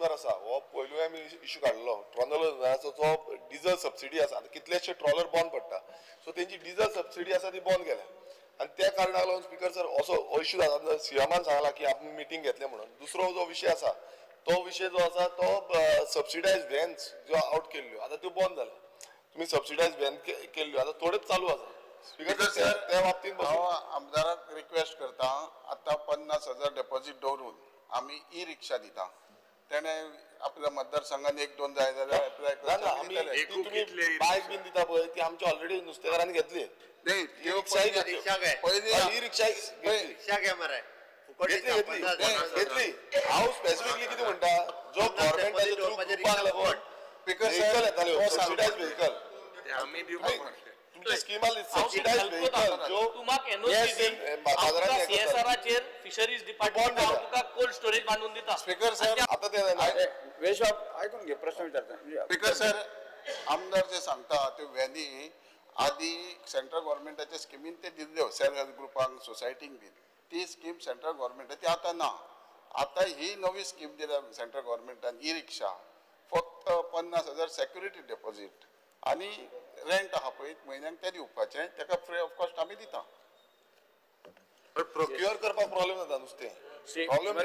उपकार आसा हो पयलूय आमी इश्यू काडलो ट्रॉलराचो जो डिझल सबसिडी आसा कितलेशे ट्रॉलर बंद पडटा सो तेंची डिझल सबसिडी आसा ती बंद केल्या आनी त्या कारणाक लागून स्पिकर सर असो इश्यू जाता सीएमान सांगला की आमी मिटींग घेतले म्हणून दुसरो जो विशय आसा तो विशय जो आसा तो सबसिडायज व्हॅन्स ज्यो आउट केल्ल्यो आतां त्यो बंद जाल्या तुम्ही सबसिडायज व्हॅन केल्ल्यो आतां थोडेच चालू आसा स्पिकर सर त्या बाबतींत हांव आमदाराक रिक्वेस्ट करता आतां 50,000 डेपॉझिट दवरून आमी ई रिक्षा दिता तेणे आपल्या मतदारसंघात 1-2 जाय जाल्यार तुम्ही बायक बीन दिता पळय ती आमची ऑलरेडी नुस्तेकारांनी घेतली ई रिक्षा घेतली हांव स्पेसिफिकली कितें म्हणटा जो गव्हर्नमेंटाच्या थ्रू ग्रुपाक लागून व्हेकल येताल्यो सबसिडायज व्हेकल तुमच्या स्किमाल सबसिडायज व्हेकल जो तुमाक एनओसी बाजारात सीएसआरचेर फिशरीज डिपार्टमेंट तुका कोल्ड स्टोरेज बांधून दिता स्पीकर सर आता ते वेशॉप आयकून घे प्रश्न विचारता स्पीकर सर आमदार जे सांगता त्यो व्हॅनी आदी सेंट्रल गव्हर्नमेंटाच्या स्किमीन ते दिल्ल्यो सेल्फ हेल्प ग्रुपांक सोसायटीक बी ती स्कीम सेंट्रल गव्हर्नमेंटाची आतां ना आतां ही नवी स्कीम दिल्या सेंट्रल गव्हर्नमेंटान ई रिक्षा फक्त 50,000 सेक्युरिटी डेपॉझिट आनी रेंट आहा पळय म्हयन्याक ते दिवपाचें ताका फ्री ऑफ कॉस्ट आमी दिता प्रोक्युअर करपाक प्रॉब्लेम जाता नुस्तें प्रॉब्लेम